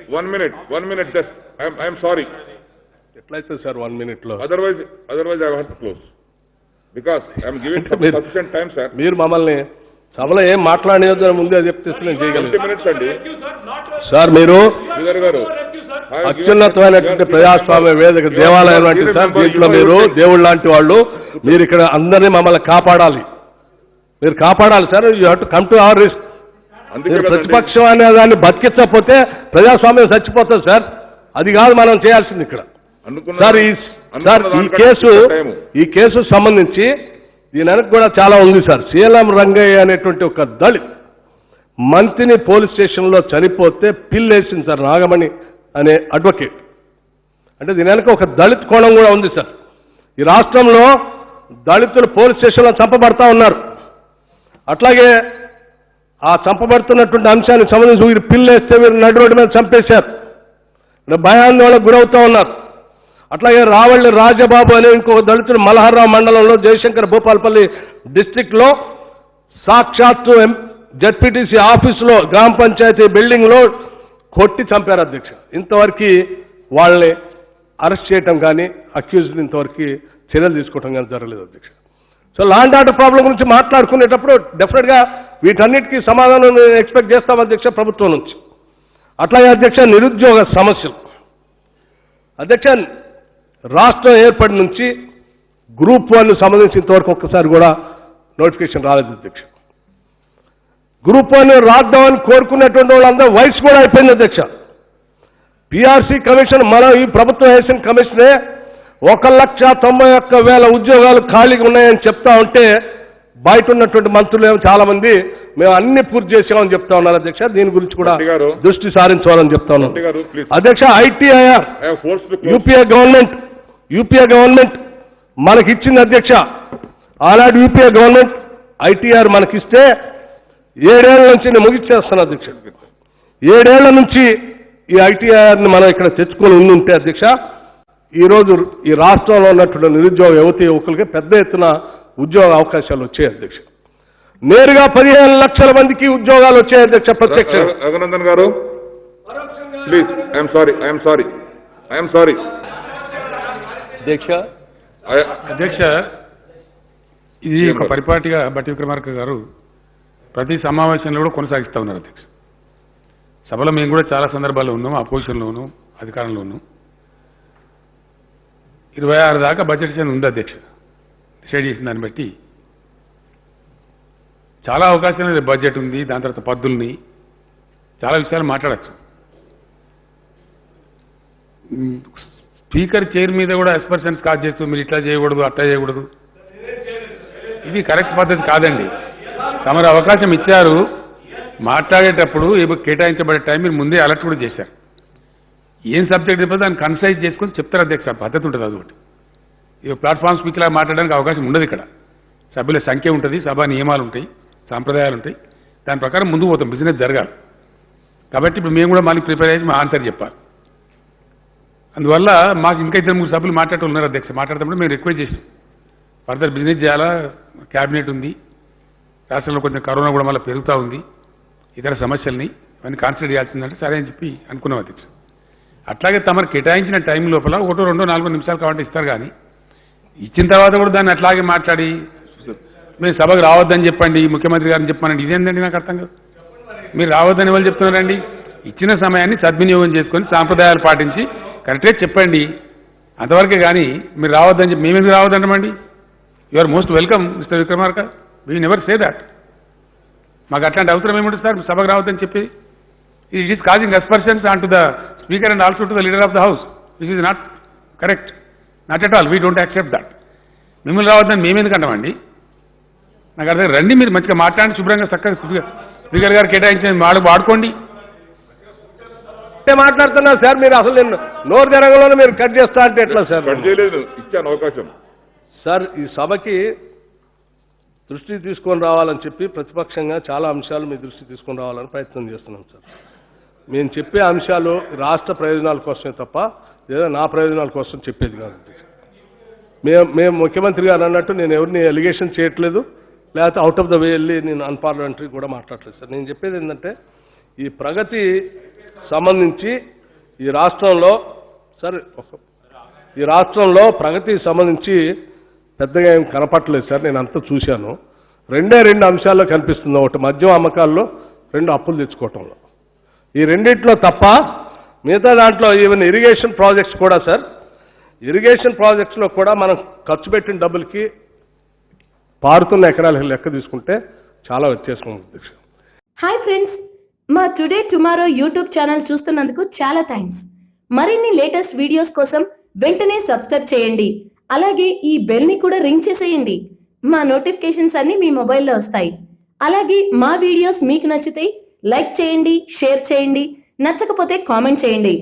1 minute. Just I am sorry. ఎట్లయితే sir 1 minute లో? Otherwise I have to close because I am giving sufficient time, sir. మీరు మమ్మల్ని సభలో ఏం మాట్లాడేదో ముందే చెప్తే నేను చేయగలను. 20 minutes అండి. సార్ మీరు శ్రీధర్ గారు అత్యున్నతమైనటువంటి ప్రజాస్వామ్య వేదిక దేవాలయం లాంటి సార్, దీంట్లో మీరు దేవుళ్ళు లాంటి వాళ్ళు, మీరు ఇక్కడ అందరినీ మమ్మల్ని కాపాడాలి, మీరు కాపాడాలి sir. You have to come to our risk. ప్రతిపక్షం అనే దాన్ని బతికించకపోతే ప్రజాస్వామ్యం చచ్చిపోతుంది సార్. అది కాదు మనం చేయాల్సింది ఇక్కడ. సార్ ఈ కేసు సంబంధించి దీని వెనక కూడా చాలా ఉంది సార్. సీఎల్ఎం రంగయ్య అనేటువంటి ఒక దళిత్ మంత్రిని పోలీస్ స్టేషన్లో చనిపోతే పిల్లేసింది సార్ నాగమణి అనే అడ్వకేట్. అంటే దీని వెనక ఒక దళిత్ కోణం కూడా ఉంది సార్. ఈ రాష్ట్రంలో దళితులు పోలీస్ స్టేషన్లో చంపబడతా ఉన్నారు. అట్లాగే ఆ చంపబడుతున్నటువంటి అంశానికి సంబంధించి వీరు పిల్లేస్తే వీరు నడి రోడ్డు మీద చంపేశారు, భయాందోళనకు గురవుతూ ఉన్నారు. అట్లాగే రావళ్ళి రాజబాబు అనే ఇంకొక దళితుడు మలహర్రావు మండలంలో జయశంకర్ భూపాలపల్లి డిస్టిక్లో సాక్షాత్తు జడ్పీటీసీ ఆఫీసులో గ్రామ పంచాయతీ బిల్డింగ్లో కొట్టి చంపారు అధ్యక్ష. ఇంతవరకు వాళ్ళని అరెస్ట్ చేయటం కానీ అక్యూజ్ని ఇంతవరకు చర్యలు తీసుకోవటం కానీ జరగలేదు అధ్యక్ష. So law and order problem గురించి మాట్లాడుకునేటప్పుడు డెఫినెట్గా వీటన్నిటికీ సమాధానం ఎక్స్పెక్ట్ చేస్తాం అధ్యక్ష ప్రభుత్వం నుంచి. అట్లాగే అధ్యక్ష నిరుద్యోగ సమస్యలు అధ్యక్ష, రాష్ట్రం ఏర్పడి నుంచి గ్రూప్ 1 సంబంధించి ఇంతవరకు ఒక్కసారి కూడా నోటిఫికేషన్ రాలేదు అధ్యక్ష. గ్రూప్ 1 రాద్దామని కోరుకున్నటువంటి వాళ్ళందరూ వయసు కూడా అయిపోయింది అధ్యక్ష. పిఆర్సీ కమిషన్ మనం ఈ ప్రభుత్వం వేసిన కమిషనే 1,91,000 ఉద్యోగాలు ఖాళీగా ఉన్నాయని చెప్తా ఉంటే బయట ఉన్నటువంటి మంత్రులు ఏమో చాలా మంది మేము అన్ని పూర్తి చేసామని చెప్తా ఉన్నారు అధ్యక్ష. దీని గురించి కూడా దృష్టి సారించాలని చెప్తా ఉన్నాం అధ్యక్ష. ఐటీఐఆర్ యూపీఏ గవర్నమెంట్ మనకిచ్చింది అధ్యక్ష. ఆనాడు యూపీఏ గవర్నమెంట్ ఐటీఆర్ మనకిస్తే 7 ఏళ్ల నుంచి నేను ముగిచ్చేస్తాను అధ్యక్ష. 7 ఏళ్ల నుంచి ఈ ఐటీఆర్ని మనం ఇక్కడ తెచ్చుకొని ఉంటే అధ్యక్ష, ఈరోజు ఈ రాష్ట్రంలో ఉన్నటువంటి నిరుద్యోగ యువకులకి పెద్ద ఎత్తున ఉద్యోగ అవకాశాలు వచ్చాయి అధ్యక్ష. నేరుగా 15 లక్షల మందికి ఉద్యోగాలు వచ్చాయి అధ్యక్ష ప్రత్యక్ష. రఘునందన్ గారు ప్లీజ్, ఐఎమ్ సారీ అధ్యక్ష. ఇది ఒక పరిపాటిగా బట్టి విక్రమార్క గారు ప్రతి సమావేశంలో కూడా కొనసాగిస్తూ ఉన్నారు అధ్యక్ష. సభలో మేము కూడా చాలా సందర్భాల్లో ఉన్నాం, అపోజిషన్లో ఉన్నాం, అధికారంలో ఉన్నాం. 26 దాకా బడ్జెట్ సెషన్ ఉంది అధ్యక్ష. డిసైడ్ చేసిన దాన్ని బట్టి చాలా అవకాశాలు, బడ్జెట్ ఉంది, దాని తర్వాత పద్దుల్ని చాలా విషయాలు మాట్లాడచ్చు. స్పీకర్ చైర్ మీద కూడా ఎక్స్పర్షన్స్ కాల్ చేస్తూ మీరు ఇట్లా చేయకూడదు, అట్లా చేయకూడదు, ఇది కరెక్ట్ పద్ధతి కాదండి. తమరు అవకాశం ఇచ్చారు, మాట్లాడేటప్పుడు కేటాయించబడే టైం మీరు ముందే అలర్ట్ కూడా చేశారు. ఏం సబ్జెక్ట్ చెప్పితే దాన్ని కన్సైజ్ చేసుకొని చెప్తారు అధ్యక్ష. పద్ధతి ఉంటుంది అదొకటి. ఇక ప్లాట్ఫామ్ స్పీకర్లా మాట్లాడడానికి అవకాశం ఉండదు ఇక్కడ. సభ్యుల సంఖ్య ఉంటుంది, సభా నియమాలు ఉంటాయి, సాంప్రదాయాలు ఉంటాయి, దాని ప్రకారం ముందుకు పోతాం, బిజినెస్ జరగాలి. కాబట్టి ఇప్పుడు మేము కూడా మళ్ళీ ప్రిపేర్ అయ్యి మా ఆన్సర్ చెప్పాలి. అందువల్ల మాకు ఇంకా 2-3 సభ్యులు మాట్లాడుతూ ఉన్నారు అధ్యక్ష. మాట్లాడేటప్పుడు మేము రిక్వెస్ట్ చేసాం, ఫర్దర్ బిజినెస్ చేయాలా, క్యాబినెట్ ఉంది, రాష్ట్రంలో కొంచెం కరోనా కూడా మళ్ళీ పెరుగుతూ ఉంది, ఇతర సమస్యల్ని అవన్నీ కాన్సిడర్ చేయాల్సిందంటే సరే అని చెప్పి అనుకున్నాం అధ్యక్ష. అట్లాగే తమరు కేటాయించిన టైం లోపల 1, 2, 4 నిమిషాలు కాబట్టి ఇస్తారు, కానీ ఇచ్చిన తర్వాత కూడా దాన్ని అట్లాగే మాట్లాడి మీరు సభకు రావద్దని చెప్పండి, ముఖ్యమంత్రి గారిని చెప్పానండి, ఇదేంటండి నాకు అర్థం కాదు. మీరు రావద్దని వాళ్ళు చెప్తున్నారండి. ఇచ్చిన సమయాన్ని సద్వినియోగం చేసుకొని సాంప్రదాయాలు పాటించి కరెక్ట్గా చెప్పండి, అంతవరకే. కానీ మీరు రావద్దని చెప్పి మేమెందుకు రావద్దంటామండి? You are most welcome mister Vikramarka, we never say that. మాకు అట్లాంటి అవసరం ఏముంటుంది సార్ సభకు రావద్దని చెప్పి? It is causing aspersions on to the speaker and also to the leader of the house, which is not correct, not at all. We don't accept that. మిమ్మల్ని రావద్దని మేమెందుకంటామండి? నాకు అర్థం రండి, మీరు మంచిగా మాట్లాడి శుభ్రంగా చక్కగా స్పీకర్ గారు కేటాయించిన వాడుకోండి. మాట్లాడుతున్నా సార్, మీరు అసలు నేను నోరు జరగలోనే మీరు కట్ చేస్తా అంటే ఎట్లా సార్? కట్ చేయలేదు, ఇచ్చాను అవకాశం సార్. ఈ సభకి దృష్టి తీసుకొని రావాలని చెప్పి ప్రతిపక్షంగా చాలా అంశాలు మీ దృష్టి తీసుకొని రావాలని ప్రయత్నం చేస్తున్నాం సార్. మేము చెప్పే అంశాలు రాష్ట్ర ప్రయోజనాల కోసమే తప్ప ఏదో నా ప్రయోజనాల కోసం చెప్పేది కాదు. మేము ముఖ్యమంత్రి గారు అన్నట్టు నేను ఎవరిని ఎలిగేషన్ చేయట్లేదు, లేకపోతే అవుట్ ఆఫ్ ద వే వెళ్ళి నేను అన్పార్లమెంటరీ కూడా మాట్లాడలేదు సార్. నేను చెప్పేది ఏంటంటే ఈ ప్రగతి సంబంధించి ఈ రాష్ట్రంలో సార్ ఈ రాష్ట్రంలో ప్రగతికి సంబంధించి పెద్దగా ఏం కనపట్టలేదు సార్, నేను అంతా చూశాను. రెండు అంశాల్లో కనిపిస్తుంది. ఒకటి మద్యం అమ్మకాల్లో, రెండు అప్పులు తెచ్చుకోవటంలో. ఈ రెండిట్లో తప్ప మిగతా దాంట్లో ఈవెన్ ఇరిగేషన్ ప్రాజెక్ట్స్ కూడా సార్, ఇరిగేషన్ ప్రాజెక్ట్స్లో కూడా మనం ఖర్చు పెట్టిన డబ్బులకి పారుతున్న ఎకరాల లెక్క తీసుకుంటే చాలా వ్యత్యాసం ఉంది. హాయ్ ఫ్రెండ్స్, మా టుడే టుమారో యూట్యూబ్ ఛానల్ చూస్తున్నందుకు చాలా థ్యాంక్స్. మరిన్ని లేటెస్ట్ వీడియోస్ కోసం వెంటనే సబ్స్క్రైబ్ చేయండి. అలాగే ఈ బెల్ ని కూడా రింగ్ చేసేయండి. మా నోటిఫికేషన్స్ అన్ని మీ మొబైల్లో వస్తాయి. అలాగే మా వీడియోస్ మీకు నచ్చితే లైక్ చేయండి, షేర్ చేయండి, నచ్చకపోతే కామెంట్ చేయండి.